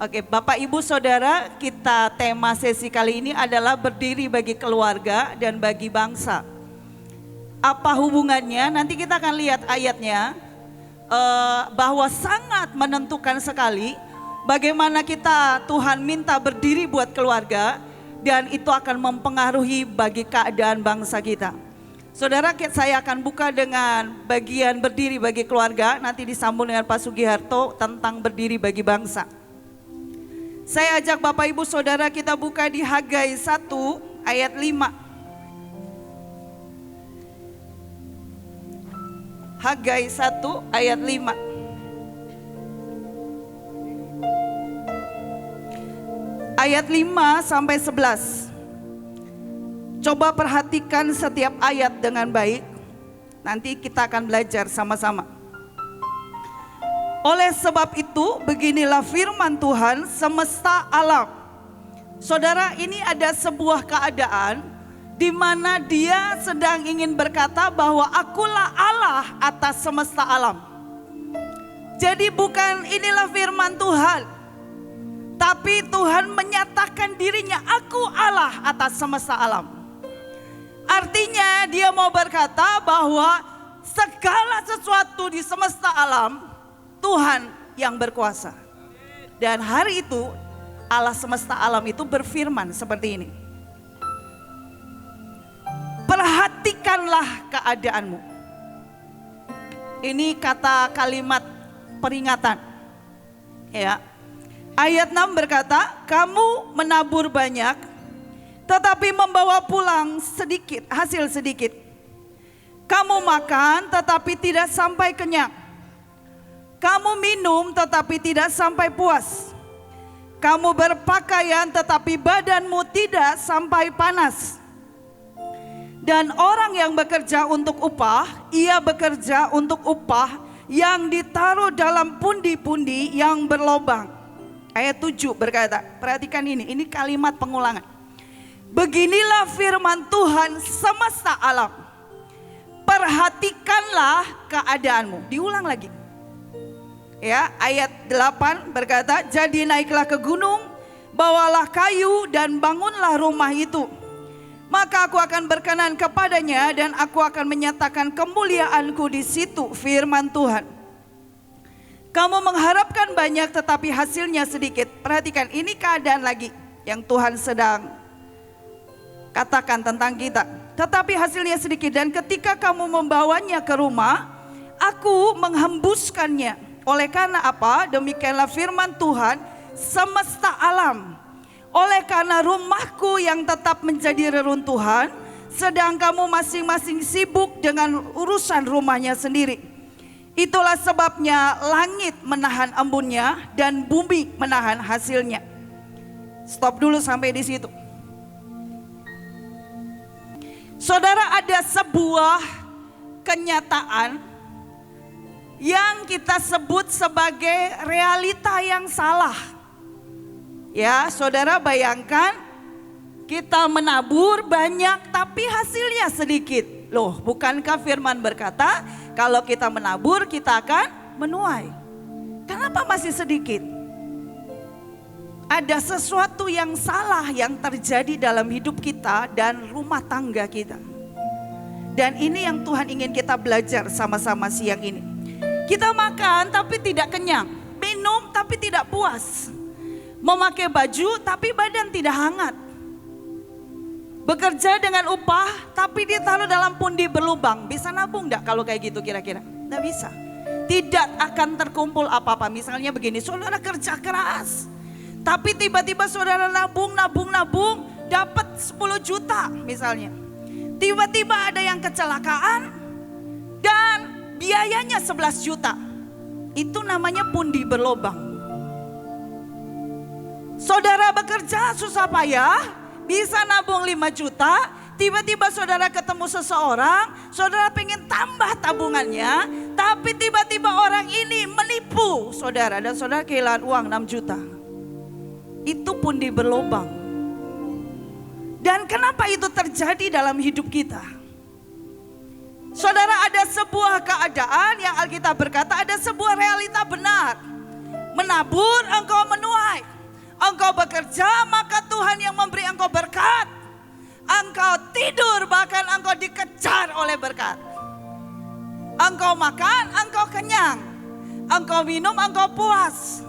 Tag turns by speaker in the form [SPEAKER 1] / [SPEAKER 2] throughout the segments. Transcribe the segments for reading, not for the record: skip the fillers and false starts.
[SPEAKER 1] Oke, Bapak Ibu Saudara, kita tema sesi kali ini adalah berdiri bagi keluarga dan bagi bangsa. Apa hubungannya? Nanti kita akan lihat ayatnya, bahwa sangat menentukan sekali bagaimana kita Tuhan minta berdiri buat keluarga, dan itu akan mempengaruhi bagi keadaan bangsa kita. Saudara, saya akan buka dengan bagian berdiri bagi keluarga, nanti disambung dengan Pak Sugiharto tentang berdiri bagi bangsa. Saya ajak Bapak Ibu Saudara kita buka di Hagai 1 ayat 5. Hagai 1 ayat 5. Ayat 5 sampai 11. Coba perhatikan setiap ayat dengan baik. Nanti kita akan belajar sama-sama. Oleh sebab itu, beginilah firman Tuhan semesta alam. Saudara, ini ada sebuah keadaan di mana dia sedang ingin berkata bahwa akulah Allah atas semesta alam. Jadi bukan inilah firman Tuhan, tapi Tuhan menyatakan dirinya, aku Allah atas semesta alam. Artinya dia mau berkata bahwa segala sesuatu di semesta alam Tuhan yang berkuasa. Dan hari itu Allah semesta alam itu berfirman seperti ini. Perhatikanlah keadaanmu. Ini kata kalimat peringatan. Ya. Ayat 6 berkata, kamu menabur banyak tetapi membawa pulang sedikit, hasil sedikit. Kamu makan tetapi tidak sampai kenyang. Kamu minum tetapi tidak sampai puas. Kamu berpakaian tetapi badanmu tidak sampai panas. Dan orang yang bekerja untuk upah, ia bekerja untuk upah yang ditaruh dalam pundi-pundi yang berlobang. Ayat 7 berkata, perhatikan ini kalimat pengulangan. Beginilah firman Tuhan semesta alam. Perhatikanlah keadaanmu. Diulang lagi. Ya, ayat 8 berkata, jadi naiklah ke gunung, bawalah kayu dan bangunlah rumah itu. Maka aku akan berkenan kepadanya dan aku akan menyatakan kemuliaanku di situ, firman Tuhan. Kamu mengharapkan banyak tetapi hasilnya sedikit. Perhatikan, ini keadaan lagi yang Tuhan sedang katakan tentang kita. Tetapi hasilnya sedikit, dan ketika kamu membawanya ke rumah, aku menghembuskannya. Oleh karena apa? Demikianlah firman Tuhan semesta alam. Oleh karena rumahku yang tetap menjadi reruntuhan, sedang kamu masing-masing sibuk dengan urusan rumahnya sendiri. Itulah sebabnya langit menahan embunnya dan bumi menahan hasilnya. Stop dulu sampai di situ. Saudara, ada sebuah kenyataan yang kita sebut sebagai realita yang salah. Ya, saudara bayangkan kita menabur banyak tapi hasilnya sedikit. Loh, bukankah firman berkata kalau kita menabur kita akan menuai? Kenapa masih sedikit? Ada sesuatu yang salah yang terjadi dalam hidup kita dan rumah tangga kita. Dan ini yang Tuhan ingin kita belajar sama-sama siang ini. Kita makan tapi tidak kenyang, minum tapi tidak puas, memakai baju tapi badan tidak hangat, bekerja dengan upah tapi ditaruh dalam pundi berlubang. Bisa nabung enggak kalau kayak gitu kira-kira? Enggak bisa. Tidak akan terkumpul apa-apa. Misalnya begini, saudara kerja keras tapi tiba-tiba saudara nabung dapat 10 juta misalnya. Tiba-tiba ada yang kecelakaan dan biayanya 11 juta. Itu namanya pundi berlobang. Saudara bekerja susah payah, bisa nabung 5 juta, tiba-tiba saudara ketemu seseorang, saudara pengen tambah tabungannya, tapi tiba-tiba orang ini menipu saudara dan saudara kehilangan uang 6 juta. Itu pundi berlobang. Dan kenapa itu terjadi dalam hidup kita? Saudara, ada sebuah keadaan yang Alkitab berkata, ada sebuah realita benar. Menabur engkau menuai. Engkau bekerja, maka Tuhan yang memberi engkau berkat. Engkau tidur, bahkan engkau dikejar oleh berkat. Engkau makan, engkau kenyang. Engkau minum, engkau puas.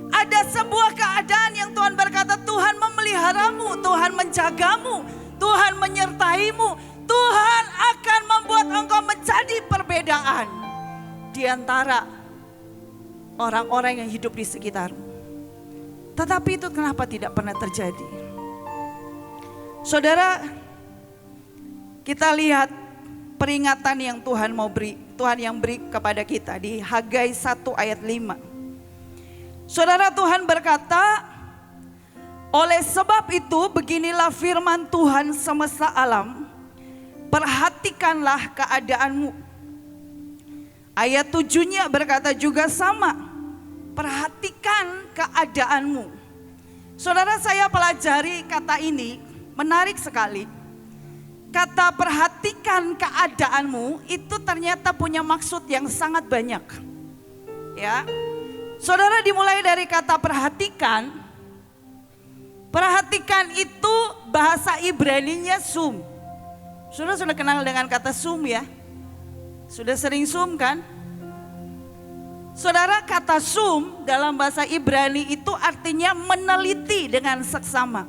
[SPEAKER 1] Ada sebuah keadaan yang Tuhan berkata, Tuhan memeliharamu, Tuhan menjagamu, Tuhan menyertaimu. Tuhan akan membuat engkau menjadi perbedaan di antara orang-orang yang hidup di sekitarmu. Tetapi itu kenapa tidak pernah terjadi? Saudara, kita lihat peringatan yang Tuhan mau beri, Tuhan yang beri kepada kita di Hagai 1 ayat 5. Saudara, Tuhan berkata, oleh sebab itu beginilah firman Tuhan semesta alam, perhatikanlah keadaanmu. Ayat 7-nya berkata juga sama, perhatikan keadaanmu. Saudara, saya pelajari kata ini, menarik sekali. Kata perhatikan keadaanmu itu ternyata punya maksud yang sangat banyak. Ya, saudara, dimulai dari kata perhatikan. Perhatikan itu bahasa Ibraninya sum. Saudara sudah kenal dengan kata sum ya? Sudah sering sum kan? Saudara, kata sum dalam bahasa Ibrani itu artinya meneliti dengan seksama.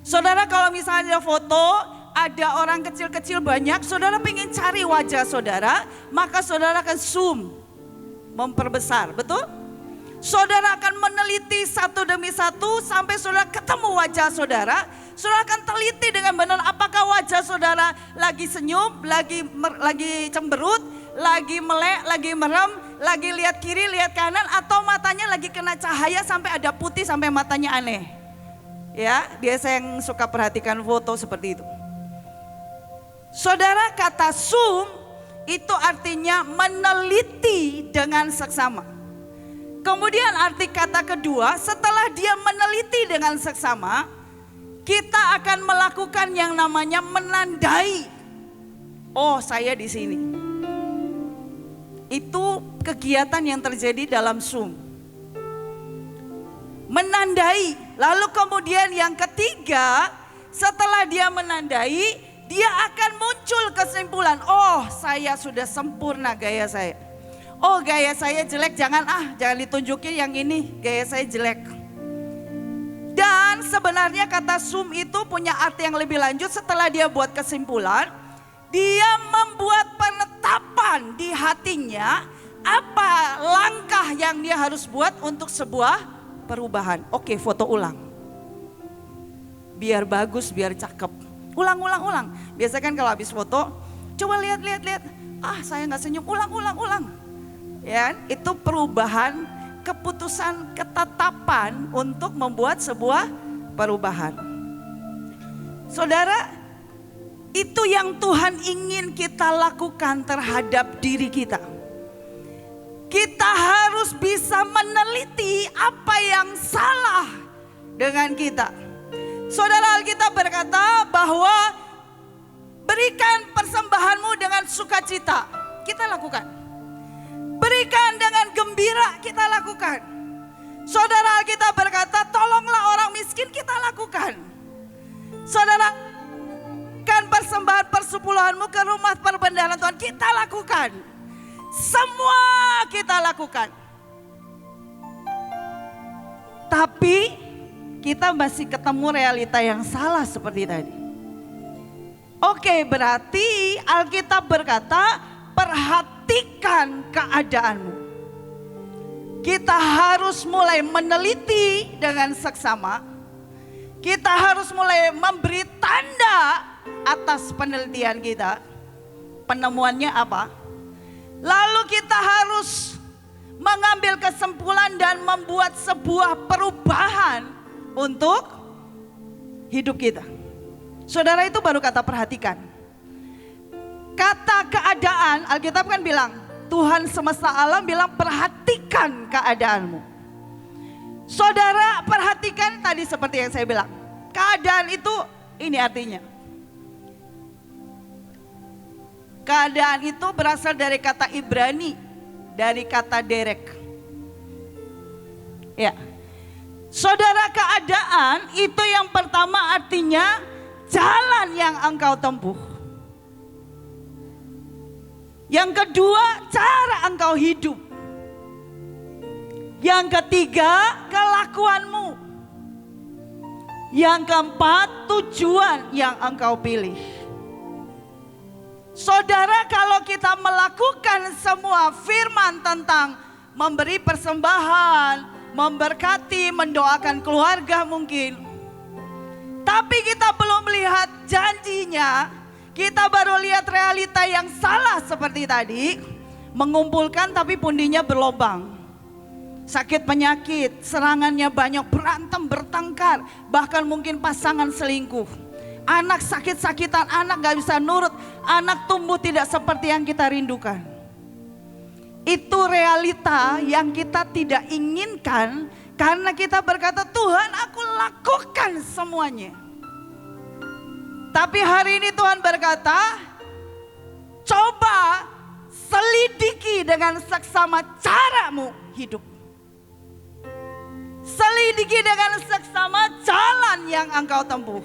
[SPEAKER 1] Saudara, kalau misalnya foto ada orang kecil-kecil banyak, saudara pengen cari wajah saudara, maka saudara akan zoom, memperbesar, betul? Saudara akan meneliti satu demi satu sampai saudara ketemu wajah saudara. Saudara akan teliti dengan benar apakah wajah saudara lagi senyum, lagi cemberut, lagi melek, lagi merem, lagi lihat kiri, lihat kanan, atau matanya lagi kena cahaya sampai ada putih sampai matanya aneh. Ya, biasa yang suka perhatikan foto seperti itu. Saudara, kata zoom itu artinya meneliti dengan seksama. Kemudian arti kata kedua, setelah dia meneliti dengan seksama, kita akan melakukan yang namanya menandai. Oh, saya di sini. Itu kegiatan yang terjadi dalam zoom. Menandai. Lalu kemudian yang ketiga, setelah dia menandai, dia akan muncul kesimpulan, oh saya sudah sempurna gaya saya. Oh gaya saya jelek, jangan ditunjukin yang ini, gaya saya jelek. Dan sebenarnya kata zoom itu punya arti yang lebih lanjut. Setelah dia buat kesimpulan, dia membuat penetapan di hatinya apa langkah yang dia harus buat untuk sebuah perubahan. Oke, foto ulang. Biar bagus, biar cakep. Ulang. Biasa kan kalau habis foto, coba lihat. Saya nggak senyum, ulang. Ya, itu perubahan, keputusan, ketetapan untuk membuat sebuah perubahan. Saudara, itu yang Tuhan ingin kita lakukan terhadap diri kita. Kita harus bisa meneliti apa yang salah dengan kita. Saudara, Alkitab berkata bahwa berikan persembahanmu dengan sukacita, kita lakukan. Berikan dengan gembira, kita lakukan. Saudara, Alkitab berkata tolonglah orang miskin, kita lakukan. Saudara, kan persembahan persepuluhanmu ke rumah perbendaharaan Tuhan, kita lakukan. Semua kita lakukan. Tapi kita masih ketemu realita yang salah seperti tadi. Oke, berarti Alkitab berkata perhatikan keadaanmu. Kita harus mulai meneliti dengan seksama. Kita harus mulai memberi tanda atas penelitian kita. Penemuannya apa? Lalu kita harus mengambil kesimpulan dan membuat sebuah perubahan untuk hidup kita. Saudara, itu baru kata perhatikan. Kata keadaan, Alkitab kan bilang, Tuhan semesta alam bilang perhatikan keadaanmu. Saudara, perhatikan tadi seperti yang saya bilang. Keadaan itu ini artinya. Keadaan itu berasal dari kata Ibrani, dari kata derek. Ya. Saudara, keadaan itu yang pertama artinya jalan yang engkau tempuh. Yang kedua, cara engkau hidup. Yang ketiga, kelakuanmu. Yang keempat, tujuan yang engkau pilih. Saudara, kalau kita melakukan semua firman tentang memberi persembahan, memberkati, mendoakan keluarga mungkin, tapi kita belum melihat janjinya, kita baru lihat realita yang salah seperti tadi, mengumpulkan tapi pundinya berlobang. Sakit penyakit, serangannya banyak, berantem, bertengkar, bahkan mungkin pasangan selingkuh. Anak sakit-sakitan, anak gak bisa nurut, anak tumbuh tidak seperti yang kita rindukan. Itu realita yang kita tidak inginkan karena kita berkata, Tuhan, aku lakukan semuanya. Tapi hari ini Tuhan berkata, coba selidiki dengan seksama caramu hidup. Selidiki dengan seksama jalan yang engkau tempuh.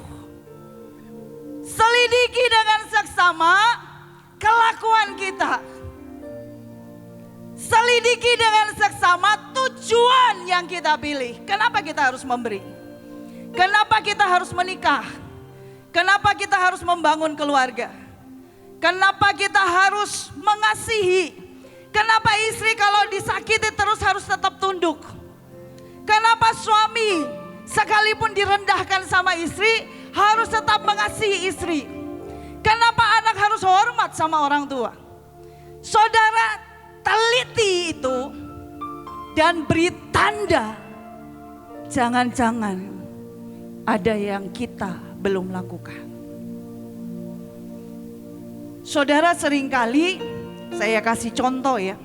[SPEAKER 1] Selidiki dengan seksama kelakuan kita. Selidiki dengan seksama tujuan yang kita pilih. Kenapa kita harus memberi? Kenapa kita harus menikah? Kenapa kita harus membangun keluarga? Kenapa kita harus mengasihi? Kenapa istri kalau disakiti terus harus tetap tunduk? Kenapa suami sekalipun direndahkan sama istri harus tetap mengasihi istri? Kenapa anak harus hormat sama orang tua? Saudara, teliti itu dan beri tanda. Jangan-jangan ada yang kita belum lakukan. Saudara, seringkali saya kasih contoh ya.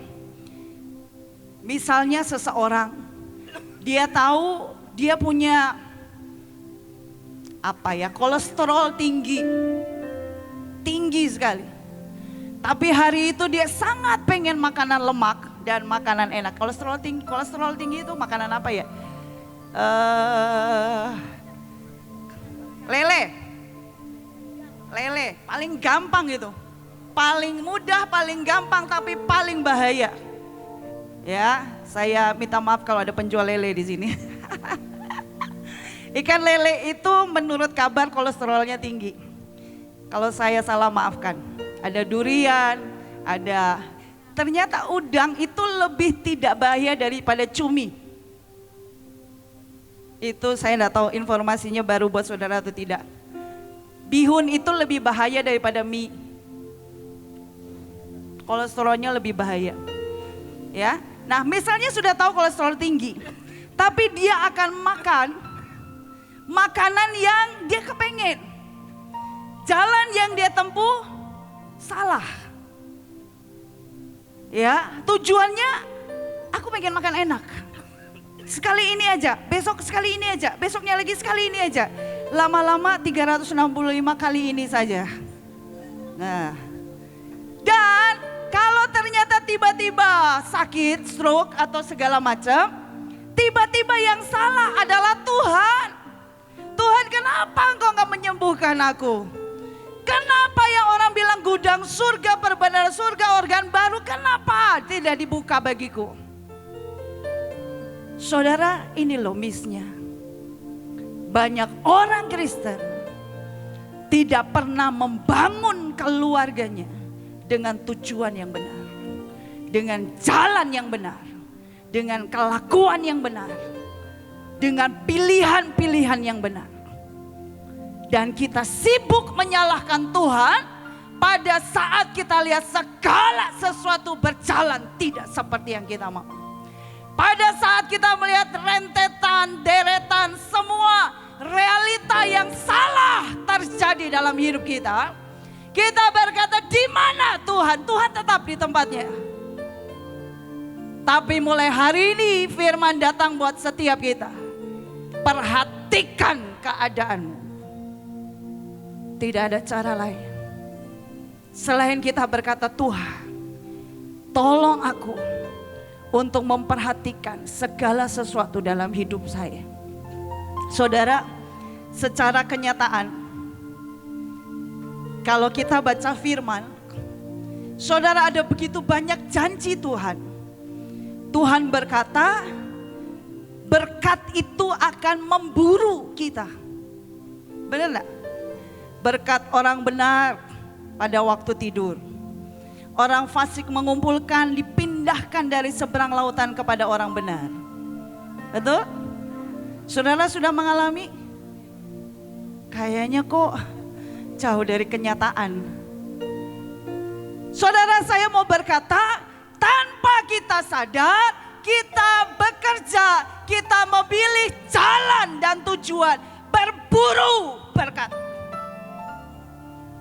[SPEAKER 1] Misalnya seseorang, dia tahu dia punya kolesterol tinggi sekali. Tapi hari itu dia sangat pengen makanan lemak dan makanan enak. Kolesterol tinggi itu makanan apa ya? Lele paling gampang gitu. Paling mudah, paling gampang, tapi paling bahaya. Ya, saya minta maaf kalau ada penjual lele di sini. Ikan lele itu menurut kabar kolesterolnya tinggi. Kalau saya salah maafkan. Ada durian, ternyata udang itu lebih tidak bahaya daripada cumi. Itu saya enggak tahu informasinya baru buat saudara atau tidak. Bihun itu lebih bahaya daripada mie. Kolesterolnya lebih bahaya. Ya. Nah, misalnya sudah tahu kolesterol tinggi, tapi dia akan makan makanan yang dia kepengen. Jalan yang dia tempuh salah. Ya, tujuannya aku pengen makan enak. Sekali ini aja, besok sekali ini aja, besoknya lagi sekali ini aja. Lama-lama 365 kali ini saja. Nah, dan kalau ternyata tiba-tiba sakit, stroke atau segala macam, tiba-tiba yang salah adalah Tuhan. Tuhan, kenapa engkau gak menyembuhkan aku? Kenapa yang orang bilang gudang surga, perbenaran surga, organ baru, kenapa tidak dibuka bagiku? Saudara, ini loh miss-nya. Banyak orang Kristen tidak pernah membangun keluarganya dengan tujuan yang benar, dengan jalan yang benar, dengan kelakuan yang benar, dengan pilihan-pilihan yang benar. Dan kita sibuk menyalahkan Tuhan pada saat kita lihat segala sesuatu berjalan tidak seperti yang kita mau. Pada saat kita melihat rentetan, deretan, semua realita yang salah terjadi dalam hidup kita, kita berkata, di mana Tuhan? Tuhan tetap di tempatnya. Tapi mulai hari ini firman datang buat setiap kita. Perhatikan keadaanmu. Tidak ada cara lain selain kita berkata, Tuhan, tolong aku untuk memperhatikan segala sesuatu dalam hidup saya. Saudara, secara kenyataan, kalau kita baca firman, saudara, ada begitu banyak janji Tuhan. Tuhan berkata, berkat itu akan memburu kita. Benar enggak? Berkat orang benar pada waktu tidur. Orang fasik mengumpulkan, dipindahkan dari seberang lautan kepada orang benar. Betul? Saudara sudah mengalami? Kayaknya kok jauh dari kenyataan. Saudara, saya mau berkata, tanpa kita sadar, kita bekerja, kita memilih jalan dan tujuan, berburu berkat.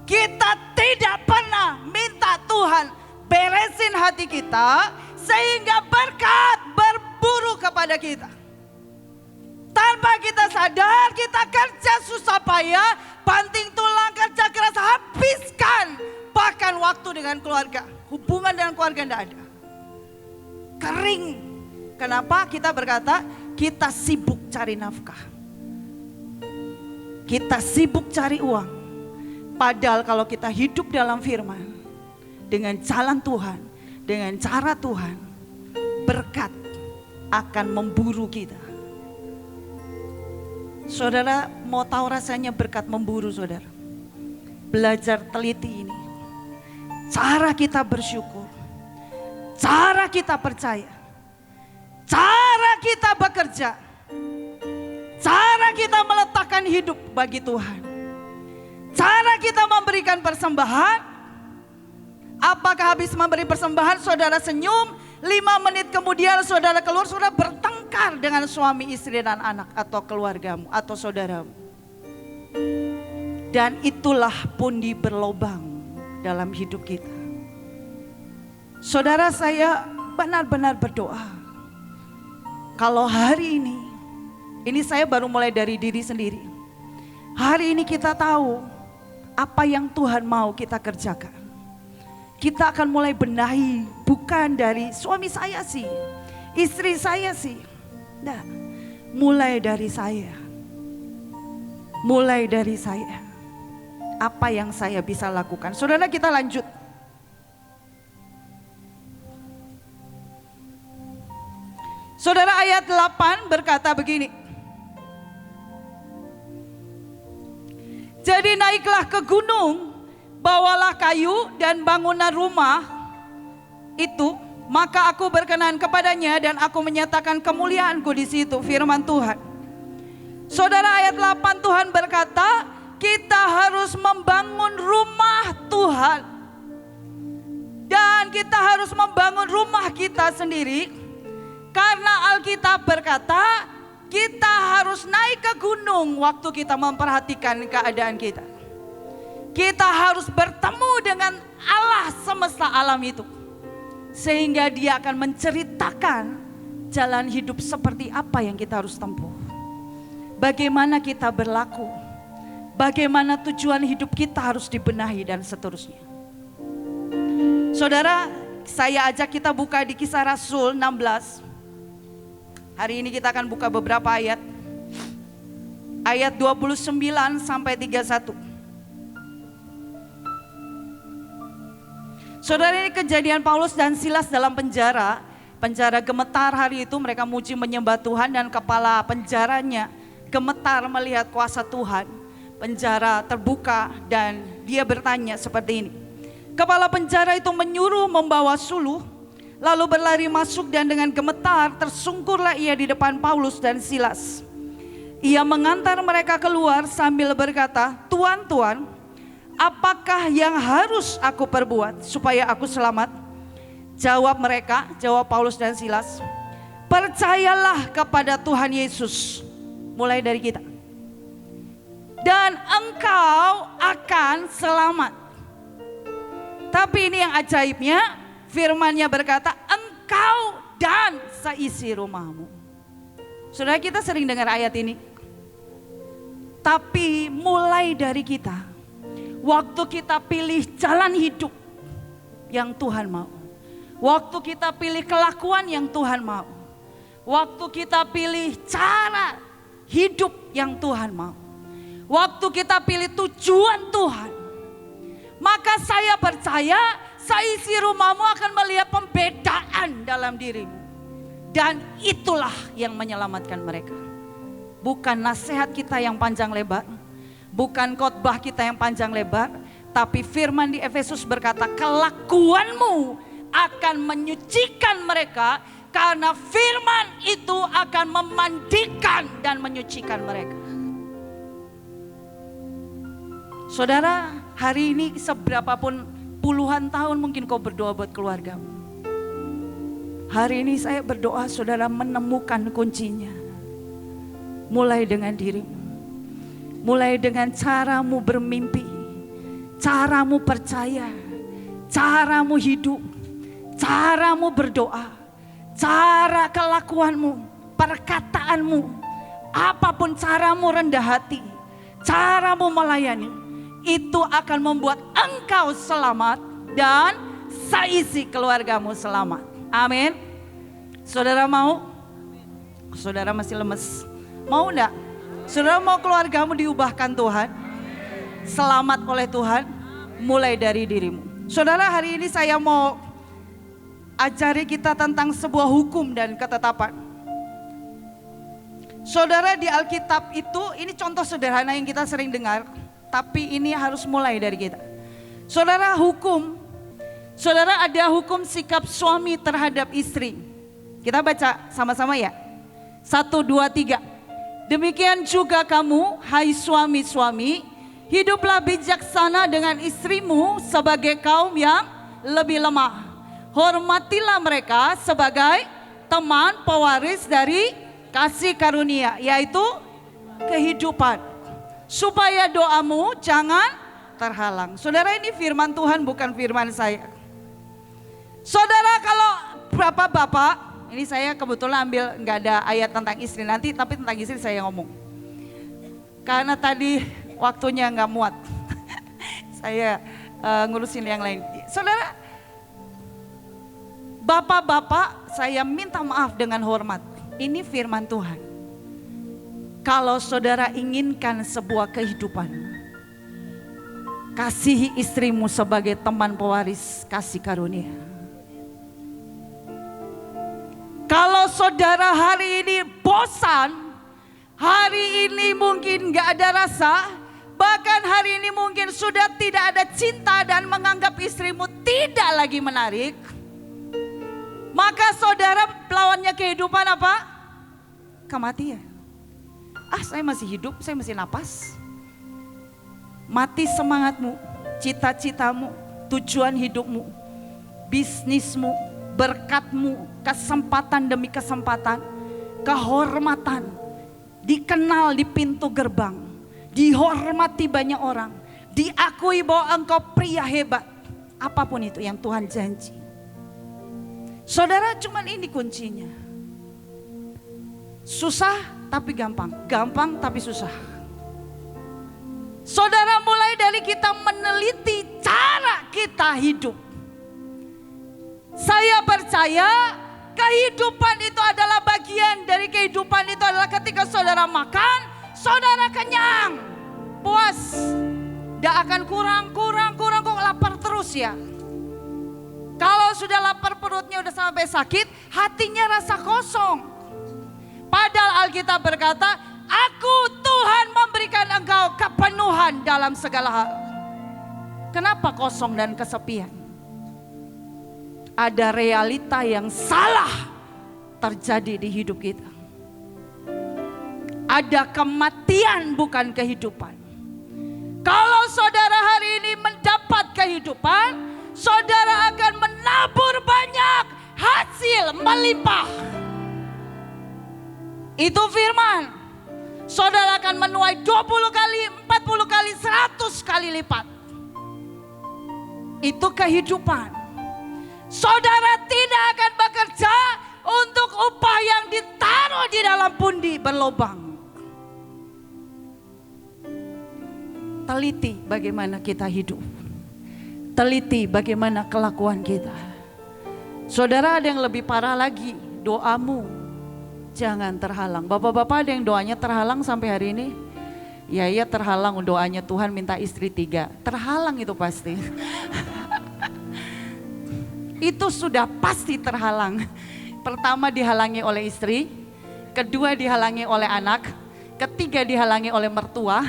[SPEAKER 1] Kita tidak pernah minta Tuhan beresin hati kita sehingga berkat berburu kepada kita. Tanpa kita sadar, kita kerja susah payah, banting tulang, kerja keras, habiskan bahkan waktu dengan keluarga. Hubungan dengan keluarga tidak ada. Kering. Kenapa? Kita berkata kita sibuk cari nafkah. Kita sibuk cari uang. Padahal kalau kita hidup dalam firman, dengan jalan Tuhan, dengan cara Tuhan, berkat akan memburu kita. Saudara mau tahu rasanya berkat memburu, saudara? Belajar teliti ini. Cara kita bersyukur, cara kita percaya, cara kita bekerja, cara kita meletakkan hidup bagi Tuhan, cara kita memberikan persembahan. Apakah habis memberi persembahan saudara senyum, 5 menit kemudian saudara keluar, saudara bertengkar dengan suami, istri dan anak, atau keluargamu, atau saudaramu. Dan itulah pundi berlobang dalam hidup kita. Saudara, saya benar-benar berdoa, kalau hari ini saya baru mulai dari diri sendiri. Hari ini kita tahu apa yang Tuhan mau kita kerjakan. Kita akan mulai benahi, bukan dari suami saya sih, istri saya sih. Nah, mulai dari saya. Mulai dari saya. Apa yang saya bisa lakukan? Saudara, kita lanjut. Saudara, ayat 8 berkata begini. Jadi naiklah ke gunung, bawalah kayu dan bangunan rumah itu, maka aku berkenan kepadanya dan aku menyatakan kemuliaanku di situ. Firman Tuhan. Saudara, ayat 8 Tuhan berkata, kita harus membangun rumah Tuhan. Dan kita harus membangun rumah kita sendiri. Karena Alkitab berkata, kita harus naik ke gunung waktu kita memperhatikan keadaan kita. Kita harus bertemu dengan Allah semesta alam itu. Sehingga dia akan menceritakan jalan hidup seperti apa yang kita harus tempuh. Bagaimana kita berlaku. Bagaimana tujuan hidup kita harus dibenahi dan seterusnya. Saudara, saya ajak kita buka di Kisah Rasul 16. Hari ini kita akan buka beberapa ayat. Ayat 29 sampai 31. Saudara, ini kejadian Paulus dan Silas dalam penjara. Penjara gemetar hari itu, mereka muji menyembah Tuhan dan kepala penjaranya gemetar melihat kuasa Tuhan. Penjara terbuka dan dia bertanya seperti ini. Kepala penjara itu menyuruh membawa suluh, lalu berlari masuk dan dengan gemetar tersungkurlah ia di depan Paulus dan Silas. Ia mengantar mereka keluar sambil berkata, Tuan, Tuan, apakah yang harus aku perbuat supaya aku selamat? Jawab mereka, jawab Paulus dan Silas, percayalah kepada Tuhan Yesus, mulai dari kita, dan engkau akan selamat. Tapi ini yang ajaibnya, firman-Nya berkata, engkau dan seisi rumahmu. Saudara, kita sering dengar ayat ini. Tapi mulai dari kita, waktu kita pilih jalan hidup yang Tuhan mau, waktu kita pilih kelakuan yang Tuhan mau, waktu kita pilih cara hidup yang Tuhan mau. Waktu kita pilih tujuan Tuhan, maka saya percaya seisi rumahmu akan melihat pembedaan dalam dirimu. Dan itulah yang menyelamatkan mereka. Bukan nasihat kita yang panjang lebar, bukan khotbah kita yang panjang lebar, tapi firman di Efesus berkata kelakuanmu akan menyucikan mereka, karena firman itu akan memandikan dan menyucikan mereka. Saudara, hari ini seberapapun puluhan tahun mungkin kau berdoa buat keluargamu. Hari ini saya berdoa saudara menemukan kuncinya. Mulai dengan dirimu. Mulai dengan caramu bermimpi, caramu percaya, caramu hidup, caramu berdoa, cara kelakuanmu, perkataanmu, apapun caramu rendah hati, caramu melayani. Itu akan membuat engkau selamat dan seisi keluargamu selamat. Amin. Saudara mau? Saudara masih lemes? Mau enggak? Saudara mau keluargamu diubahkan Tuhan? Selamat oleh Tuhan? Mulai dari dirimu. Saudara, hari ini saya mau ajari kita tentang sebuah hukum dan ketetapan. Saudara, di Alkitab itu, ini contoh sederhana yang kita sering dengar, tapi ini harus mulai dari kita. Saudara, hukum. Saudara, ada hukum sikap suami terhadap istri. Kita baca sama-sama ya. 1, 2, 3. Demikian juga kamu, hai suami-suami, hiduplah bijaksana dengan istrimu sebagai kaum yang lebih lemah. Hormatilah mereka sebagai teman pewaris dari kasih karunia, yaitu kehidupan. Supaya doamu jangan terhalang. Saudara, ini firman Tuhan, bukan firman saya. Saudara, kalau bapak-bapak, ini saya kebetulan ambil, nggak ada ayat tentang istri nanti, tapi tentang istri saya ngomong. Karena tadi waktunya nggak muat, saya ngurusin yang lain. Saudara, bapak-bapak, saya minta maaf dengan hormat. Ini firman Tuhan. Kalau saudara inginkan sebuah kehidupan, kasihi istrimu sebagai teman pewaris kasih karunia. Kalau saudara hari ini bosan, hari ini mungkin gak ada rasa, bahkan hari ini mungkin sudah tidak ada cinta dan menganggap istrimu tidak lagi menarik, maka saudara, lawannya kehidupan apa? Kematian. Saya masih hidup, saya masih napas. Mati semangatmu, cita-citamu, tujuan hidupmu, bisnismu, berkatmu, kesempatan demi kesempatan, kehormatan, dikenal di pintu gerbang, dihormati banyak orang, diakui bahwa engkau pria hebat. Apapun itu yang Tuhan janji. Saudara, cuman ini kuncinya. Susah tapi gampang, gampang tapi susah. Saudara, mulai dari kita meneliti cara kita hidup. Saya percaya kehidupan itu adalah bagian dari kehidupan itu adalah ketika saudara makan, saudara kenyang, puas. Tidak akan kurang, kok lapar terus ya. Kalau sudah lapar perutnya udah sampai sakit, hatinya rasa kosong. Padahal Alkitab berkata, aku Tuhan memberikan engkau kepenuhan dalam segala hal. Kenapa kosong dan kesepian? Ada realita yang salah terjadi di hidup kita. Ada kematian bukan kehidupan. Kalau saudara hari ini mendapat kehidupan, saudara akan menabur banyak, hasil melimpah. Itu firman. Saudara akan menuai 20 kali, 40 kali, 100 kali lipat. Itu kehidupan. Saudara tidak akan bekerja untuk upah yang ditaruh di dalam pundi berlobang. Teliti bagaimana kita hidup. Teliti bagaimana kelakuan kita. Saudara, ada yang lebih parah lagi, doamu, jangan terhalang. Bapak-bapak ada yang doanya terhalang sampai hari ini? Ya iya terhalang doanya Tuhan minta istri 3. Terhalang itu pasti. Itu sudah pasti terhalang. Pertama dihalangi oleh istri, kedua dihalangi oleh anak, ketiga dihalangi oleh mertua.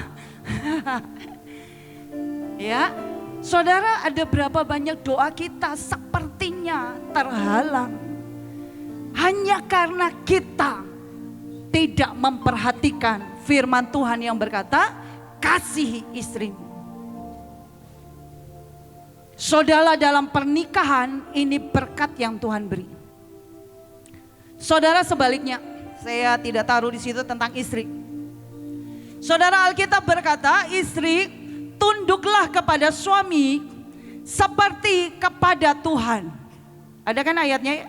[SPEAKER 1] Ya, saudara, ada berapa banyak doa kita sepertinya terhalang hanya karena kita tidak memperhatikan firman Tuhan yang berkata, kasihi istrimu. Saudara, dalam pernikahan ini berkat yang Tuhan beri. Saudara, sebaliknya, saya tidak taruh di situ tentang istri. Saudara, Alkitab berkata, istri tunduklah kepada suami seperti kepada Tuhan. Ada kan ayatnya?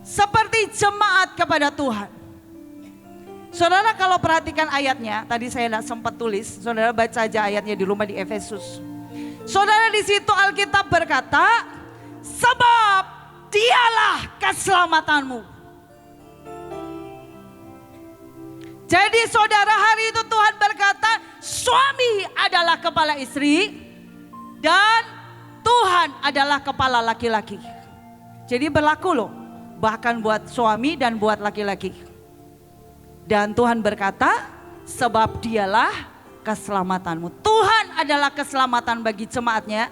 [SPEAKER 1] Seperti jemaat kepada Tuhan. Saudara, kalau perhatikan ayatnya, tadi saya tidak sempat tulis, saudara baca aja ayatnya di rumah di Efesus. Saudara, di situ Alkitab berkata, sebab dialah keselamatanmu. Jadi saudara, hari itu Tuhan berkata, suami adalah kepala istri dan Tuhan adalah kepala laki-laki. Jadi berlaku loh, bahkan buat suami dan buat laki-laki. Dan Tuhan berkata, sebab dialah keselamatanmu. Tuhan adalah keselamatan bagi jemaatnya.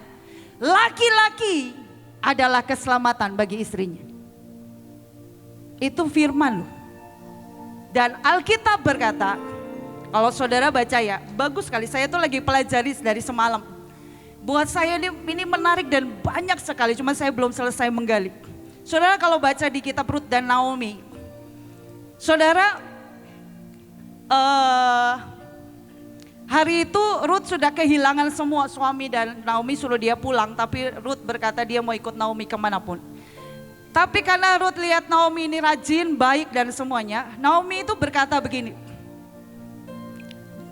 [SPEAKER 1] Laki-laki adalah keselamatan bagi istrinya. Itu firman loh. Dan Alkitab berkata, kalau saudara baca ya, bagus sekali. Saya tuh lagi pelajari dari semalam. Buat saya ini menarik dan banyak sekali, cuma saya belum selesai menggali. Saudara, kalau baca di kitab Rut dan Naomi, saudara, hari itu Rut sudah kehilangan semua suami dan Naomi suruh dia pulang. Tapi Rut berkata dia mau ikut Naomi kemanapun. Tapi karena Rut lihat Naomi ini rajin, baik dan semuanya, Naomi itu berkata begini.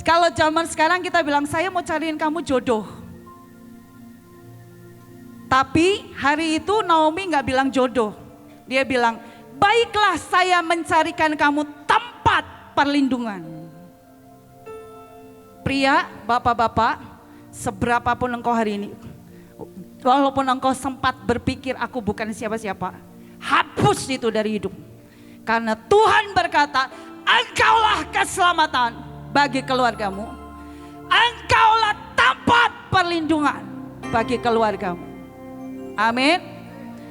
[SPEAKER 1] Kalau zaman sekarang kita bilang, saya mau cariin kamu jodoh. Tapi hari itu Naomi gak bilang jodoh. Dia bilang, baiklah saya mencarikan kamu tempat perlindungan. Pria, bapak-bapak, seberapapun engkau hari ini, walaupun engkau sempat berpikir aku bukan siapa-siapa, hapus itu dari hidup. Karena Tuhan berkata, engkaulah keselamatan bagi keluargamu. Engkaulah tempat perlindungan bagi keluargamu. Amin.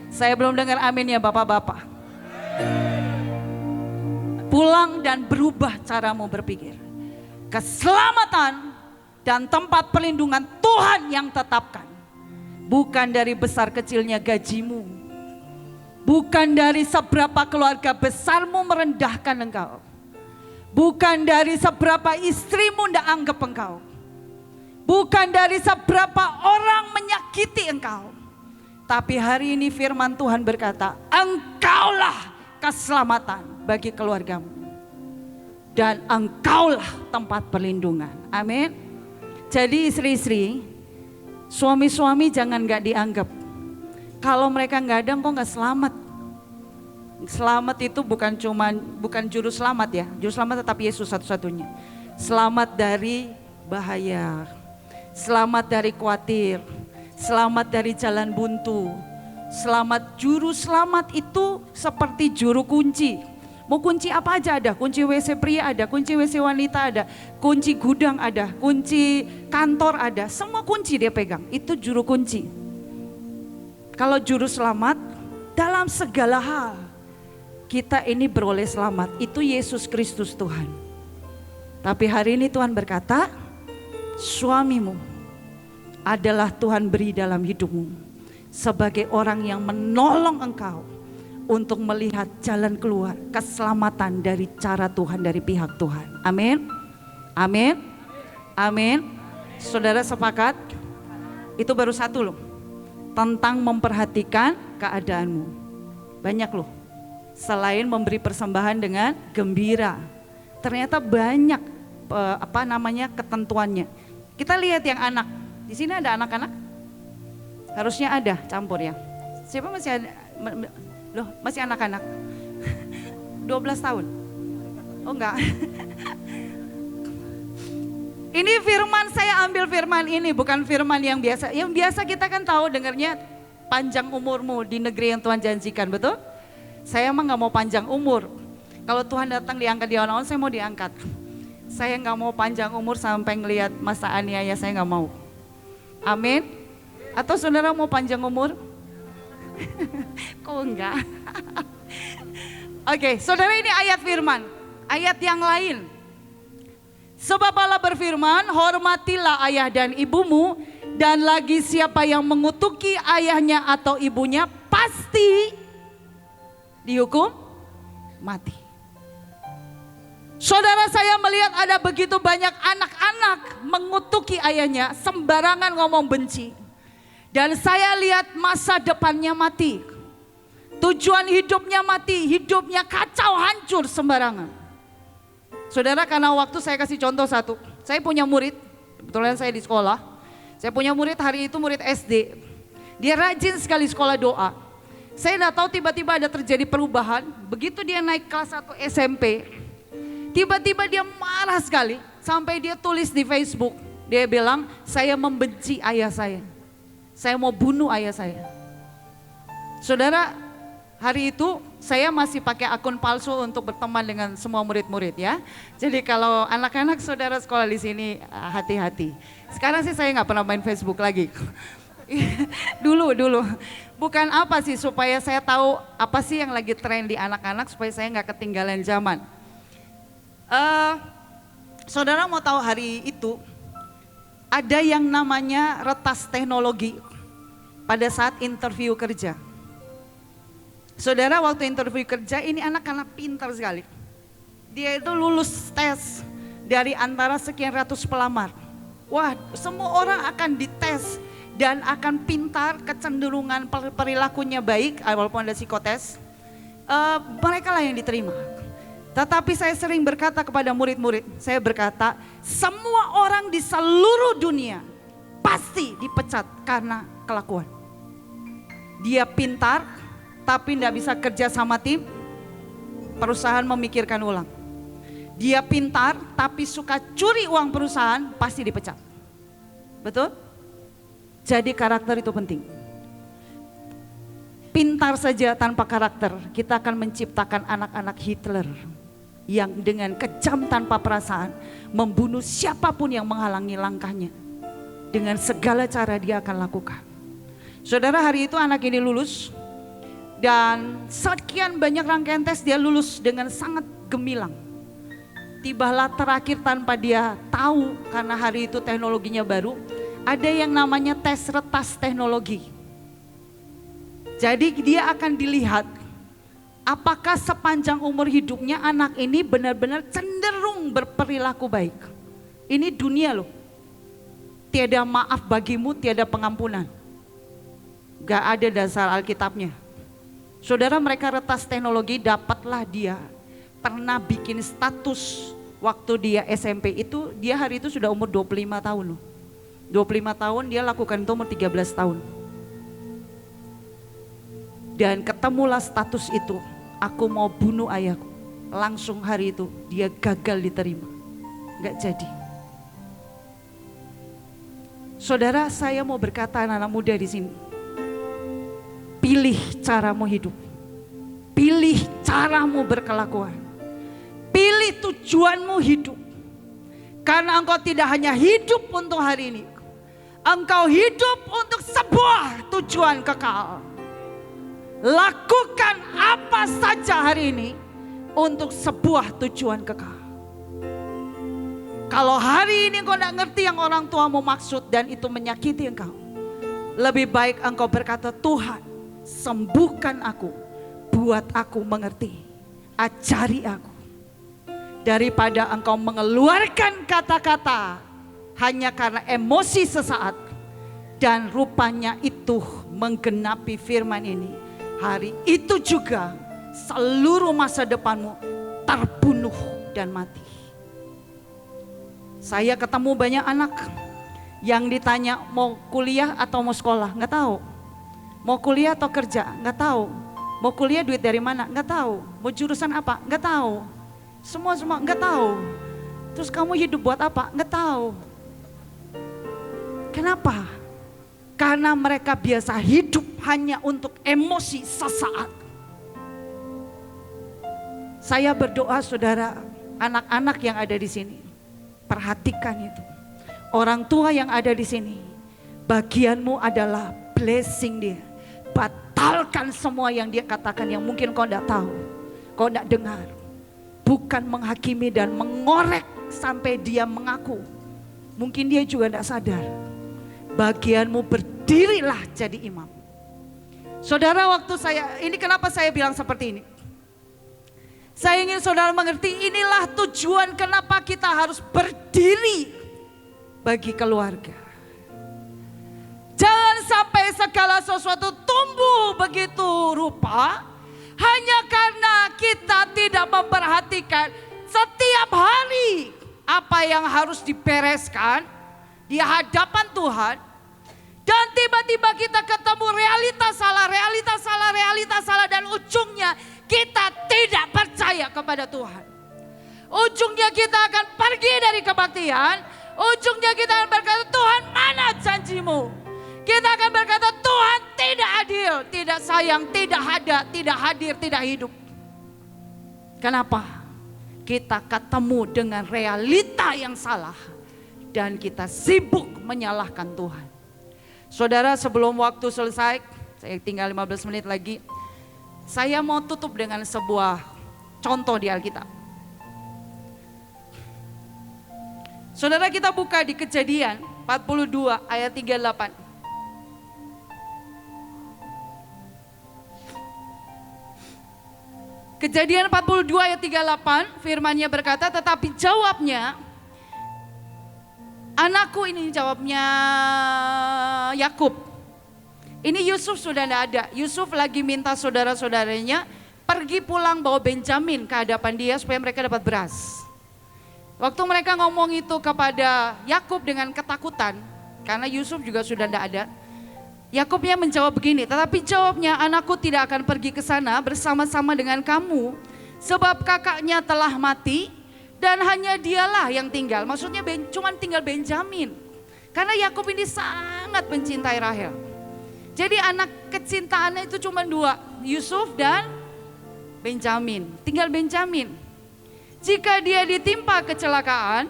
[SPEAKER 1] Saya belum dengar amin ya bapak-bapak. Pulang dan berubah caramu berpikir. Keselamatan dan tempat perlindungan Tuhan yang tetapkan. Bukan dari besar kecilnya gajimu. Bukan dari seberapa keluarga besarmu merendahkan engkau. Bukan dari seberapa istrimu tidak anggap engkau. Bukan dari seberapa orang menyakiti engkau. Tapi hari ini firman Tuhan berkata, engkaulah keselamatan bagi keluargamu. Dan engkaulah tempat perlindungan. Amin. Jadi istri-istri, suami-suami jangan gak dianggap. Kalau mereka gak ada, engkau gak selamat. Selamat itu bukan juru selamat ya. Juru selamat tetap Yesus satu-satunya. Selamat dari bahaya. Selamat dari khawatir. Selamat dari jalan buntu. Juru selamat itu seperti juru kunci. Mau kunci apa aja ada, kunci WC pria ada, kunci WC wanita ada, kunci gudang ada, kunci kantor ada, semua kunci dia pegang, itu juru kunci. Kalau juru selamat, dalam segala hal kita ini beroleh selamat, itu Yesus Kristus Tuhan. Tapi hari ini Tuhan berkata, suamimu adalah Tuhan beri dalam hidupmu sebagai orang yang menolong engkau untuk melihat jalan keluar keselamatan dari cara Tuhan, dari pihak Tuhan. Amin. Amin. Amin. Saudara sepakat? Itu baru satu loh. Tentang memperhatikan keadaanmu. Banyak loh. Selain memberi persembahan dengan gembira. Ternyata banyak ketentuannya. Kita lihat yang anak. Di sini ada anak-anak? Harusnya ada, campur ya. Siapa masih ada? Loh, masih anak-anak. 12 tahun. Oh enggak. Ini firman, saya ambil firman ini, bukan firman yang biasa. Yang biasa kita kan tahu dengarnya panjang umurmu di negeri yang Tuhan janjikan, betul? Saya emang gak mau panjang umur. Kalau Tuhan datang diangkat di awan-awan, saya mau diangkat. Saya gak mau panjang umur sampai ngelihat masa aniaya, saya gak mau. Amin. Atau saudara mau panjang umur? Kok enggak? Oke, saudara, ini ayat firman. Ayat yang lain. Sebab Allah berfirman, hormatilah ayah dan ibumu, dan lagi siapa yang mengutuki ayahnya atau ibunya pasti dihukum mati. Saudara, saya melihat ada begitu banyak anak-anak mengutuki ayahnya, sembarangan ngomong benci. Dan saya lihat masa depannya mati. Tujuan hidupnya mati, hidupnya kacau, hancur sembarangan. Saudara, karena waktu saya kasih contoh satu. Saya punya murid, kebetulan saya di sekolah. Saya punya murid, hari itu murid SD. Dia rajin sekali sekolah doa. Saya tidak tahu tiba-tiba ada terjadi perubahan. Begitu dia naik kelas 1 SMP, tiba-tiba dia marah sekali. Sampai dia tulis di Facebook. Dia bilang, saya membenci ayah saya. Saya mau bunuh ayah saya. Saudara, hari itu saya masih pakai akun palsu untuk berteman dengan semua murid-murid ya. Jadi kalau anak-anak saudara sekolah di sini, hati-hati. Sekarang sih saya nggak pernah main Facebook lagi. dulu. Bukan apa sih, supaya saya tahu apa sih yang lagi tren di anak-anak, supaya saya nggak ketinggalan zaman. Saudara mau tahu hari itu ada yang namanya retas teknologi pada saat interview kerja. Saudara, waktu interview kerja ini anak-anak pintar sekali. Dia itu lulus tes dari antara sekian ratus pelamar. Wah, semua orang akan dites dan akan pintar, kecenderungan perilakunya baik, walaupun ada psikotes. Mereka lah yang diterima. Tetapi saya sering berkata kepada murid-murid, saya berkata, semua orang di seluruh dunia pasti dipecat karena kelakuan. Dia pintar, tapi tidak bisa kerja sama tim, perusahaan memikirkan ulang. Dia pintar, tapi suka curi uang perusahaan, pasti dipecat. Betul? Jadi karakter itu penting. Pintar saja tanpa karakter, kita akan menciptakan anak-anak Hitler yang dengan kejam tanpa perasaan membunuh siapapun yang menghalangi langkahnya. Dengan segala cara dia akan lakukan. Saudara, hari itu anak ini lulus. Dan sekian banyak rangkaian tes dia lulus dengan sangat gemilang. Tibalah terakhir tanpa dia tahu, karena hari itu teknologinya baru, ada yang namanya tes retas teknologi. Jadi dia akan dilihat apakah sepanjang umur hidupnya anak ini benar-benar cenderung berperilaku baik. Ini dunia loh. Tiada maaf bagimu, tiada pengampunan. Gak ada dasar Alkitabnya. Saudara, mereka retas teknologi, dapatlah dia pernah bikin status waktu dia SMP itu, dia hari itu sudah umur 25 tahun loh. 25 tahun dia lakukan itu umur 13 tahun. Dan ketemulah status itu, aku mau bunuh ayahku. Langsung hari itu dia gagal diterima, gak jadi. Saudara, saya mau berkata anak-anak muda di sini, pilih caramu hidup, pilih caramu berkelakuan, pilih tujuanmu hidup. Karena engkau tidak hanya hidup untuk hari ini, engkau hidup untuk sebuah tujuan kekal. Lakukan apa saja hari ini untuk sebuah tujuan kekal. Kalau hari ini engkau tidak ngerti yang orang tuamu maksud dan itu menyakiti engkau, lebih baik engkau berkata, Tuhan, sembuhkan aku, buat aku mengerti, ajari aku. Daripada engkau mengeluarkan kata-kata hanya karena emosi sesaat, dan rupanya itu menggenapi firman ini. Hari itu juga seluruh masa depanmu terbunuh dan mati. Saya ketemu banyak anak yang ditanya mau kuliah atau mau sekolah, nggak tahu. Mau kuliah atau kerja, nggak tahu. Mau kuliah duit dari mana? Nggak tahu. Mau jurusan apa? Nggak tahu. Semua nggak tahu. Terus kamu hidup buat apa? Nggak tahu. Kenapa? Karena mereka biasa hidup hanya untuk emosi sesaat. Saya berdoa saudara, anak-anak yang ada di sini, perhatikan itu. Orang tua yang ada di sini, bagianmu adalah blessing dia. Batalkan semua yang dia katakan yang mungkin kau tidak tahu, kau tidak dengar. Bukan menghakimi dan mengorek sampai dia mengaku. Mungkin dia juga tidak sadar. Bagianmu berdirilah jadi imam. Saudara, waktu ini kenapa saya bilang seperti ini? Saya ingin saudara mengerti, inilah tujuan kenapa kita harus berdiri bagi keluarga. Jangan sampai segala sesuatu tumbuh begitu rupa hanya karena kita tidak memperhatikan setiap hari apa yang harus dibereskan di hadapan Tuhan. Dan tiba-tiba kita ketemu realitas salah dan ujungnya kita tidak percaya kepada Tuhan. Ujungnya kita akan pergi dari kebaktian, ujungnya kita akan berkata, Tuhan mana janjimu? Kita akan berkata, Tuhan tidak adil, tidak sayang, tidak ada, tidak hadir, tidak hidup. Kenapa? Kita ketemu dengan realita yang salah dan kita sibuk menyalahkan Tuhan. Saudara, sebelum waktu selesai, saya tinggal 15 menit lagi. Saya mau tutup dengan sebuah contoh di Alkitab. Saudara, kita buka di Kejadian 42 ayat 38. Kejadian 42 ayat 38, firman-Nya berkata, tetapi jawabnya, anakku, ini jawabnya Yakub. Ini Yusuf sudah tidak ada. Yusuf lagi minta saudara-saudaranya pergi pulang bawa Benjamin ke hadapan dia supaya mereka dapat beras. Waktu mereka ngomong itu kepada Yakub dengan ketakutan, karena Yusuf juga sudah tidak ada. Yakubnya menjawab begini, tetapi jawabnya, anakku tidak akan pergi ke sana bersama-sama dengan kamu, sebab kakaknya telah mati dan hanya dialah yang tinggal. Maksudnya cuma tinggal Benjamin. Karena Yakub ini sangat mencintai Rahel. Jadi anak kecintaannya itu cuma dua, Yusuf dan Benjamin. Tinggal Benjamin. Jika dia ditimpa kecelakaan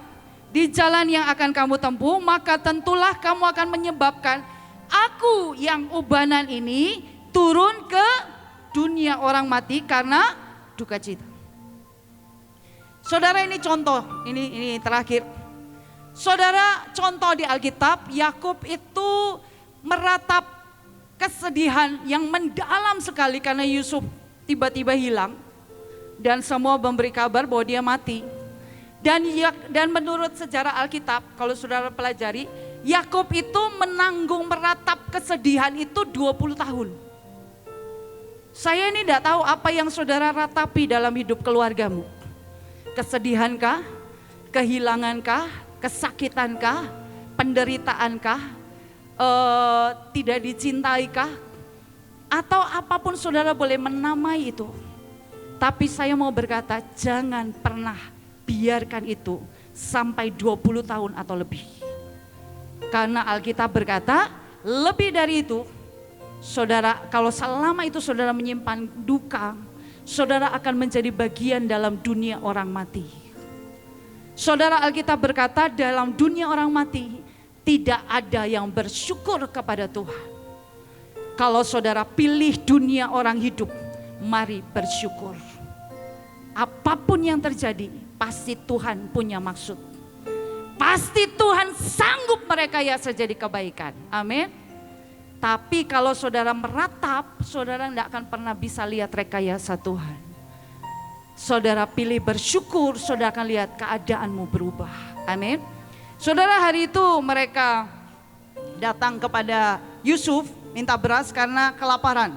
[SPEAKER 1] di jalan yang akan kamu tempuh, maka tentulah kamu akan menyebabkan aku yang ubanan ini turun ke dunia orang mati karena duka cita. Saudara, ini contoh, ini terakhir. Saudara, contoh di Alkitab, Yakub itu meratap kesedihan yang mendalam sekali karena Yusuf tiba-tiba hilang dan semua memberi kabar bahwa dia mati. Dan menurut sejarah Alkitab, kalau saudara pelajari, Yakub itu menanggung meratap kesedihan itu 20 tahun. Saya ini tidak tahu apa yang saudara ratapi dalam hidup keluargamu. Kesedihankah? Kehilangankah? Kesakitankah? Penderitaankah? Tidak dicintaikah? Atau apapun saudara boleh menamai itu. Tapi saya mau berkata, jangan pernah biarkan itu sampai 20 tahun atau lebih. Karena Alkitab berkata, lebih dari itu, saudara, kalau selama itu saudara menyimpan duka, saudara akan menjadi bagian dalam dunia orang mati. Saudara, Alkitab berkata, dalam dunia orang mati, tidak ada yang bersyukur kepada Tuhan. Kalau saudara pilih dunia orang hidup, mari bersyukur. Apapun yang terjadi, pasti Tuhan punya maksud. Pasti Tuhan sanggup merekayasa jadi kebaikan. Amin. Tapi kalau saudara meratap, saudara tidak akan pernah bisa lihat rekayasa Tuhan. Saudara pilih bersyukur, saudara akan lihat keadaanmu berubah. Amin. Saudara, hari itu mereka datang kepada Yusuf minta beras karena kelaparan.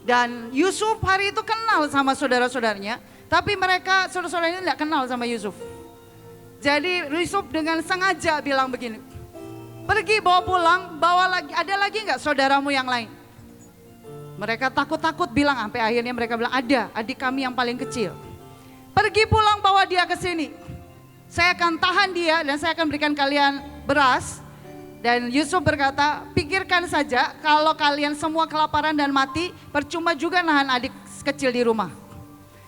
[SPEAKER 1] Dan Yusuf hari itu kenal sama saudara-saudaranya, tapi mereka saudara-saudaranya tidak kenal sama Yusuf. Jadi Yusuf dengan sengaja bilang begini, pergi bawa pulang, bawa lagi, ada lagi enggak saudaramu yang lain? Mereka takut-takut bilang, sampai akhirnya mereka bilang, ada adik kami yang paling kecil. Pergi pulang bawa dia ke sini. Saya akan tahan dia dan saya akan berikan kalian beras. Dan Yusuf berkata, pikirkan saja kalau kalian semua kelaparan dan mati, percuma juga nahan adik kecil di rumah.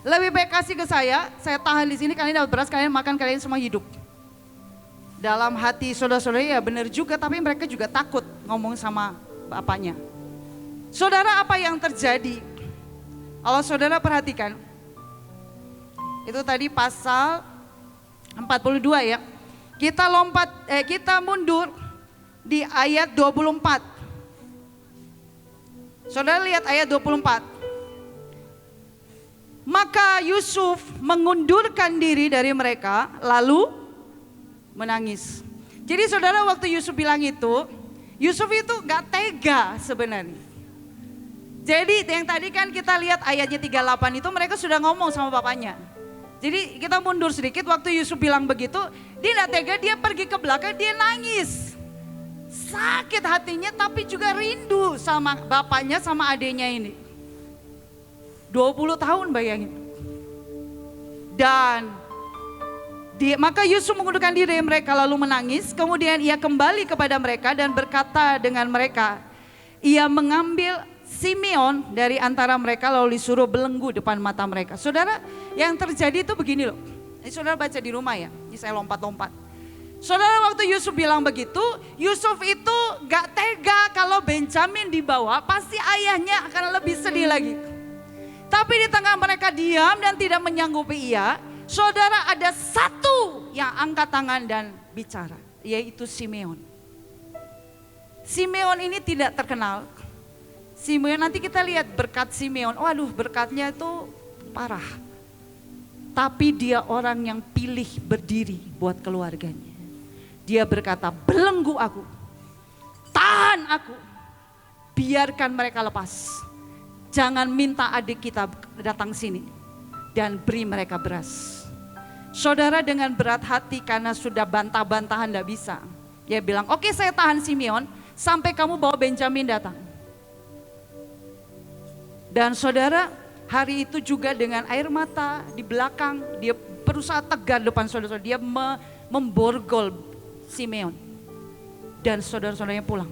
[SPEAKER 1] Lebih baik kasih ke saya tahan di sini, kalian dapat beras, kalian makan, kalian semua hidup. Dalam hati saudara-saudara ya benar juga, tapi mereka juga takut ngomong sama bapaknya. Saudara, apa yang terjadi? Kalau saudara perhatikan, itu tadi pasal 42 ya. Kita mundur di ayat 24. Saudara lihat ayat 24. Maka Yusuf mengundurkan diri dari mereka lalu menangis. Jadi saudara, waktu Yusuf bilang itu, Yusuf itu gak tega sebenarnya. Jadi yang tadi kan kita lihat ayatnya 38 itu mereka sudah ngomong sama bapaknya. Jadi kita mundur sedikit, waktu Yusuf bilang begitu, dia gak tega, dia pergi ke belakang, dia nangis. Sakit hatinya tapi juga rindu sama bapaknya sama adiknya ini. 20 tahun bayangin. Dan maka Yusuf mengundurkan diri dari mereka lalu menangis. Kemudian ia kembali kepada mereka dan berkata dengan mereka. Ia mengambil Simeon dari antara mereka lalu disuruh belenggu depan mata mereka. Saudara, yang terjadi itu begini loh. Ini saudara baca di rumah ya. Ini saya lompat-lompat. Saudara, waktu Yusuf bilang begitu, Yusuf itu gak tega kalau Benjamin dibawa, pasti ayahnya akan lebih sedih lagi. Tapi di tengah mereka diam dan tidak menyanggupi ia, saudara, ada satu yang angkat tangan dan bicara, yaitu Simeon. Simeon ini tidak terkenal. Simeon, nanti kita lihat berkat Simeon, waduh berkatnya itu parah. Tapi dia orang yang pilih berdiri buat keluarganya. Dia berkata, belenggu aku, tahan aku, biarkan mereka lepas. Jangan minta adik kita datang sini dan beri mereka beras. Saudara, dengan berat hati karena sudah bantah-bantahan tidak bisa. Dia bilang, oke, saya tahan Simeon sampai kamu bawa Benjamin datang. Dan saudara, hari itu juga dengan air mata di belakang, dia berusaha tegar depan saudara-saudara. Dia memborgol Simeon. Dan saudara-saudaranya pulang.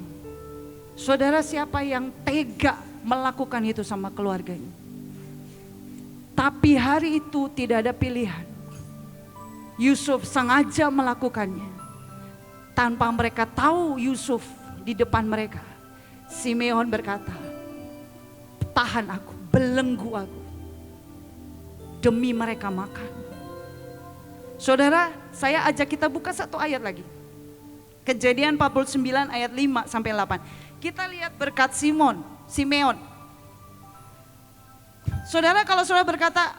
[SPEAKER 1] Saudara, siapa yang tega melakukan itu sama keluarganya? Tapi hari itu tidak ada pilihan. Yusuf sengaja melakukannya. Tanpa mereka tahu Yusuf di depan mereka. Simeon berkata, tahan aku, belenggu aku, demi mereka makan. Saudara, saya ajak kita buka satu ayat lagi. Kejadian 49 ayat 5 sampai 8. Kita lihat berkat Simeon. Saudara, kalau saudara berkata,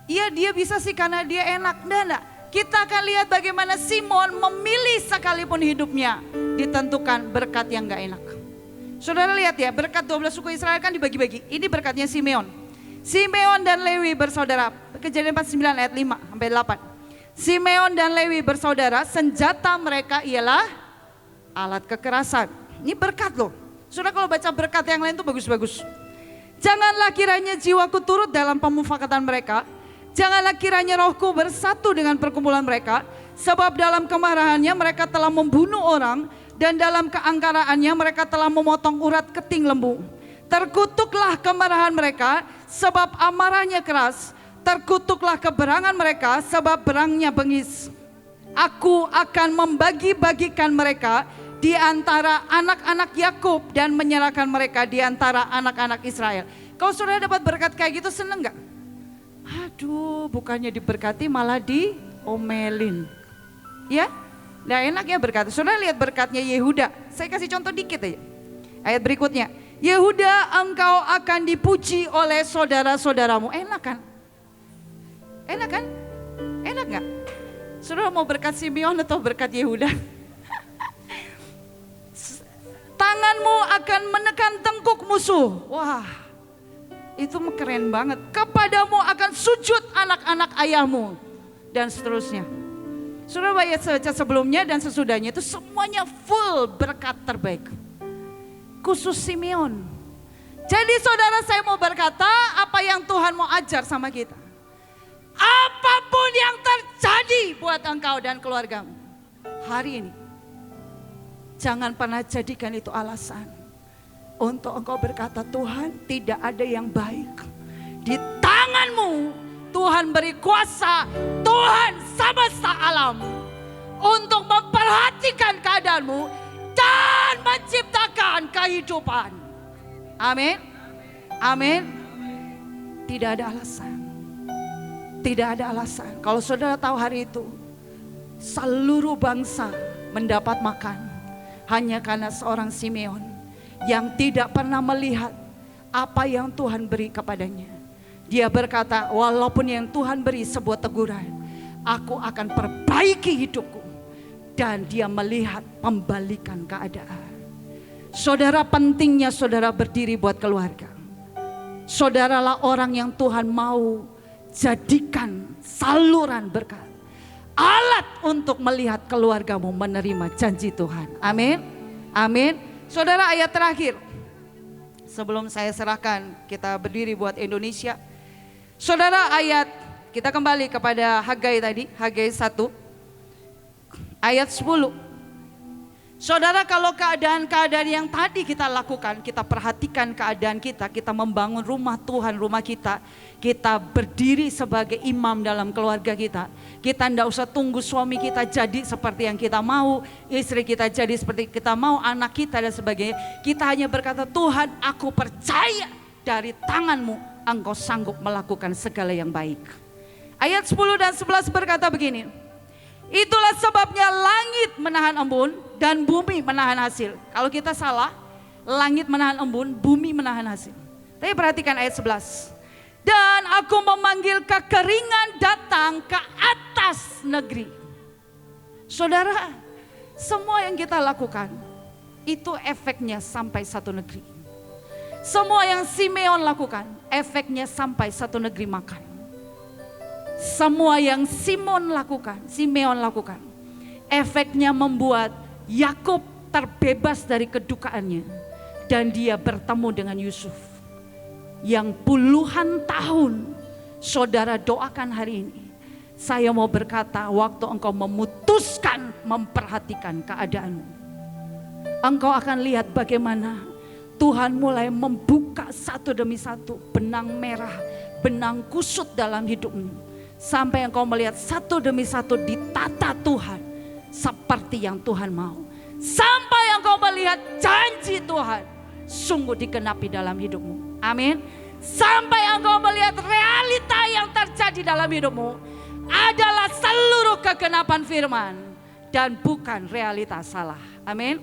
[SPEAKER 1] iya dia bisa sih karena dia enak. Enggak. Kita akan lihat bagaimana Simeon memilih sekalipun hidupnya ditentukan berkat yang gak enak. Saudara lihat ya, berkat 12 suku Israel kan dibagi-bagi. Ini berkatnya Simeon. Simeon dan Lewi bersaudara. Kejadian 49 ayat 5 sampai 8. Simeon dan Lewi bersaudara, senjata mereka ialah alat kekerasan. Ini berkat loh. Saudara, kalau baca berkat yang lain tuh bagus-bagus. Janganlah kiranya jiwaku turut dalam pemufakatan mereka. Janganlah kiranya rohku bersatu dengan perkumpulan mereka. Sebab dalam kemarahannya mereka telah membunuh orang. Dan dalam keangkaraannya mereka telah memotong urat keting lembu. Terkutuklah kemarahan mereka sebab amarahnya keras. Terkutuklah keberangan mereka sebab berangnya bengis. Aku akan membagi-bagikan mereka di antara anak-anak Yakub dan menyerahkan mereka di antara anak-anak Israel. Kalau saudara dapat berkat kayak gitu, seneng gak? Aduh, bukannya diberkati malah diomelin. Ya? Nah, enak ya berkat. Saudara lihat berkatnya Yehuda. Saya kasih contoh dikit aja. Ayat berikutnya. Yehuda, engkau akan dipuji oleh saudara-saudaramu. Enak kan? Enak kan? Enak gak? Saudara mau berkat Simeon atau berkat Yehuda? Tanganmu akan menekan tengkuk musuh. Wah, itu keren banget. Kepadamu akan sujud anak-anak ayahmu. Dan seterusnya. Saudara baca sebelumnya dan sesudahnya itu semuanya full berkat terbaik. Khusus Simeon. Jadi saudara, saya mau berkata apa yang Tuhan mau ajar sama kita. Apapun yang terjadi buat engkau dan keluargamu hari ini, jangan pernah jadikan itu alasan untuk engkau berkata, Tuhan tidak ada yang baik. Di tanganmu Tuhan beri kuasa, Tuhan semesta alam, untuk memperhatikan keadaanmu dan menciptakan kehidupan. Amin. Amin. Tidak ada alasan. Tidak ada alasan. Kalau saudara tahu hari itu seluruh bangsa mendapat makan hanya karena seorang Simeon yang tidak pernah melihat apa yang Tuhan beri kepadanya. Dia berkata, walaupun yang Tuhan beri sebuah teguran, aku akan perbaiki hidupku. Dan dia melihat pembalikan keadaan. Saudara, pentingnya saudara berdiri buat keluarga. Saudaralah orang yang Tuhan mau jadikan saluran berkat, alat untuk melihat keluargamu menerima janji Tuhan. Amin. Amin. Saudara, ayat terakhir sebelum saya serahkan kita berdiri buat Indonesia. Saudara, ayat kita kembali kepada Hagai tadi, Hagai 1 ayat 10. Saudara, kalau keadaan-keadaan yang tadi kita lakukan, kita perhatikan keadaan kita membangun rumah Tuhan, rumah kita berdiri sebagai imam dalam keluarga kita tidak usah tunggu suami kita jadi seperti yang kita mau, istri kita jadi seperti kita mau, anak kita dan sebagainya. Kita hanya berkata, Tuhan, aku percaya dari tanganmu engkau sanggup melakukan segala yang baik. Ayat 10 dan 11 berkata begini, itulah sebabnya langit menahan embun dan bumi menahan hasil. Kalau kita salah, langit menahan embun, bumi menahan hasil. Tapi perhatikan ayat 11. Dan aku memanggil kekeringan datang ke atas negeri. Saudara, semua yang kita lakukan itu efeknya sampai satu negeri. Semua yang Simeon lakukan efeknya sampai satu negeri makan. Semua yang Simeon lakukan efeknya membuat Yakub terbebas dari kedukaannya dan dia bertemu dengan Yusuf yang puluhan tahun saudara doakan hari ini. Saya mau berkata, waktu engkau memutuskan memperhatikan keadaanmu, engkau akan lihat bagaimana Tuhan mulai membuka satu demi satu benang merah, benang kusut dalam hidupmu. Sampai engkau melihat satu demi satu ditata Tuhan seperti yang Tuhan mau. Sampai engkau melihat janji Tuhan sungguh digenapi dalam hidupmu. Amin. Sampai engkau melihat realita yang terjadi dalam hidupmu adalah seluruh kegenapan firman dan bukan realita salah. Amin.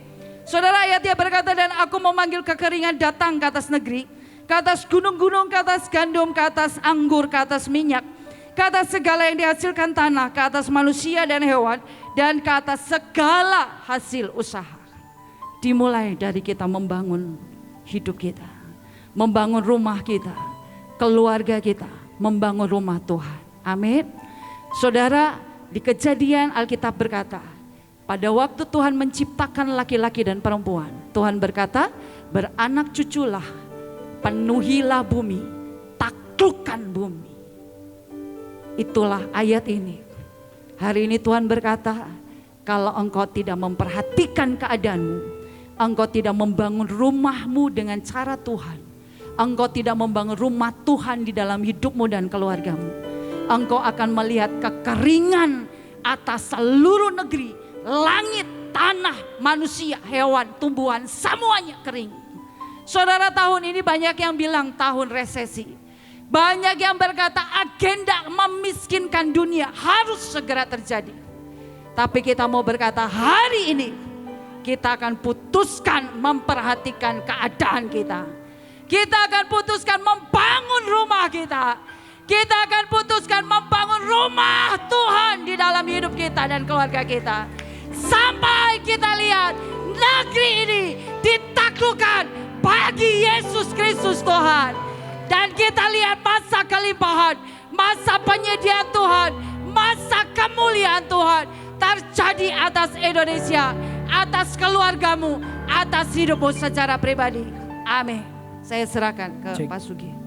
[SPEAKER 1] Saudara, ayatnya berkata, dan aku memanggil kekeringan datang ke atas negeri, ke atas gunung-gunung, ke atas gandum, ke atas anggur, ke atas minyak, ke atas segala yang dihasilkan tanah, ke atas manusia dan hewan, dan ke atas segala hasil usaha. Dimulai dari kita membangun hidup kita, membangun rumah kita, keluarga kita, membangun rumah Tuhan. Amin. Saudara, di Kejadian Alkitab berkata, pada waktu Tuhan menciptakan laki-laki dan perempuan, Tuhan berkata, beranak cuculah, penuhilah bumi, taklukkan bumi. Itulah ayat ini. Hari ini Tuhan berkata, kalau engkau tidak memperhatikan keadaanmu, engkau tidak membangun rumahmu dengan cara Tuhan, engkau tidak membangun rumah Tuhan di dalam hidupmu dan keluargamu, engkau akan melihat kekeringan atas seluruh negeri, langit, tanah, manusia, hewan, tumbuhan, semuanya kering. Saudara, tahun ini banyak yang bilang tahun resesi. Banyak yang berkata agenda memiskinkan dunia harus segera terjadi. Tapi kita mau berkata hari ini kita akan putuskan memperhatikan keadaan kita. Kita akan putuskan membangun rumah kita. Kita akan putuskan membangun rumah Tuhan di dalam hidup kita dan keluarga kita. Sampai kita lihat negeri ini ditaklukkan bagi Yesus Kristus Tuhan. Dan kita lihat masa kelimpahan, masa penyediaan Tuhan, masa kemuliaan Tuhan terjadi atas Indonesia, atas keluargamu, atas hidupmu secara pribadi. Amin. Saya serahkan ke
[SPEAKER 2] Cek.
[SPEAKER 1] Pak Sugi.